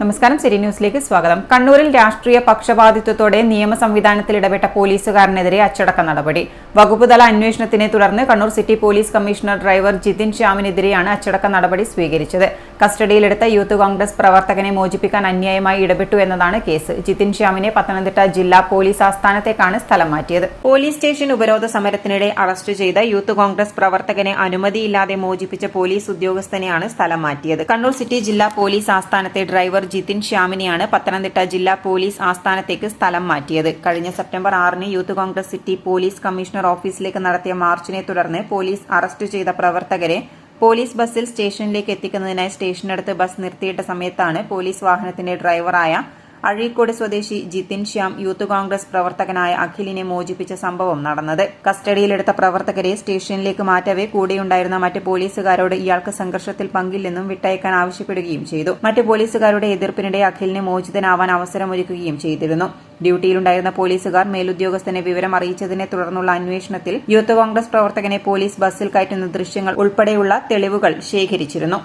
നമസ്കാരം. സിരി ന്യൂസിലേക്ക് സ്വാഗതം. കണ്ണൂരിൽ രാഷ്ട്രീയ പക്ഷപാതിത്വത്തോടെ നിയമ സംവിധാനത്തിൽ ഇടപെട്ട പോലീസുകാരനെതിരെ അച്ചടക്ക നടപടി. വകുപ്പുതല അന്വേഷണത്തിനെ തുടർന്ന് Kannur city police commissioner driver Jithin ശ്യാമിനെതിരെയാണ് അച്ചടക്ക നടപടി സ്വീകരിച്ചത്. കസ്റ്റഡിയിലെടുത്ത യൂത്ത് കോൺഗ്രസ് പ്രവർത്തകനെ മോചിപ്പിക്കാൻ അന്യായമായി ഇടപെട്ടു എന്നതാണ് കേസ്. ജിതിൻ ശ്യാമിനെ പത്തനംതിട്ട ജില്ലാ പോലീസ് ആസ്ഥാനത്തേക്കാണ് സ്ഥലം മാറ്റിയത്. പോലീസ് സ്റ്റേഷൻ ഉപരോധ സമരത്തിനിടെ അറസ്റ്റ് ചെയ്ത യൂത്ത് കോൺഗ്രസ് പ്രവർത്തകനെ അനുമതിയില്ലാതെ മോചിപ്പിച്ച പോലീസ് ഉദ്യോഗസ്ഥനെയാണ് സ്ഥലം മാറ്റിയത്. കണ്ണൂർ സിറ്റി ജില്ലാ പോലീസ് ആസ്ഥാനത്തെ ഡ്രൈവർ ജിതിൻ ശ്യാമിനെയാണ് പത്തനംതിട്ട ജില്ലാ പോലീസ് ആസ്ഥാനത്തേക്ക് സ്ഥലം മാറ്റിയത്. കഴിഞ്ഞ സെപ്റ്റംബർ 6-ന് youth Congress city police commissioner ഓഫീസിലേക്ക് നടത്തിയ മാർച്ചിനെ തുടർന്ന് പോലീസ് അറസ്റ്റ് ചെയ്ത പ്രവർത്തകരെ പോലീസ് ബസ്സിൽ സ്റ്റേഷനിലേക്ക് എത്തിക്കുന്നതിനായി സ്റ്റേഷനടുത്ത് ബസ് നിർത്തിയിട്ട സമയത്താണ് പോലീസ് വാഹനത്തിന്റെ ഡ്രൈവറായ അഴീക്കോട് സ്വദേശി ജിതിൻ ശ്യാം യൂത്ത് കോൺഗ്രസ് പ്രവർത്തകനായ അഖിലിനെ മോചിപ്പിച്ച സംഭവം നടന്നത്. കസ്റ്റഡിയിലെടുത്ത പ്രവർത്തകരെ സ്റ്റേഷനിലേക്ക് മാറ്റവേ കൂടെയുണ്ടായിരുന്ന മറ്റ് പോലീസുകാരോട് ഇയാൾക്ക് സംഘർഷത്തിൽ പങ്കില്ലെന്നും വിട്ടയക്കാൻ ആവശ്യപ്പെടുകയും ചെയ്തു. മറ്റ് പോലീസുകാരുടെ എതിർപ്പിനിടെ അഖിലിന് മോചിതനാവാൻ അവസരമൊരുക്കുകയും ചെയ്തിരുന്നു. ഡ്യൂട്ടിയിലുണ്ടായിരുന്ന പോലീസുകാർ മേലുദ്യോഗസ്ഥനെ വിവരം അറിയിച്ചതിനെ തുടർന്നുള്ള അന്വേഷണത്തിൽ യൂത്ത് കോൺഗ്രസ് പ്രവർത്തകനെ പോലീസ് ബസ്സിൽ കയറ്റുന്ന ദൃശ്യങ്ങൾ ഉൾപ്പെടെയുള്ള തെളിവുകൾ ശേഖരിച്ചിരുന്നു.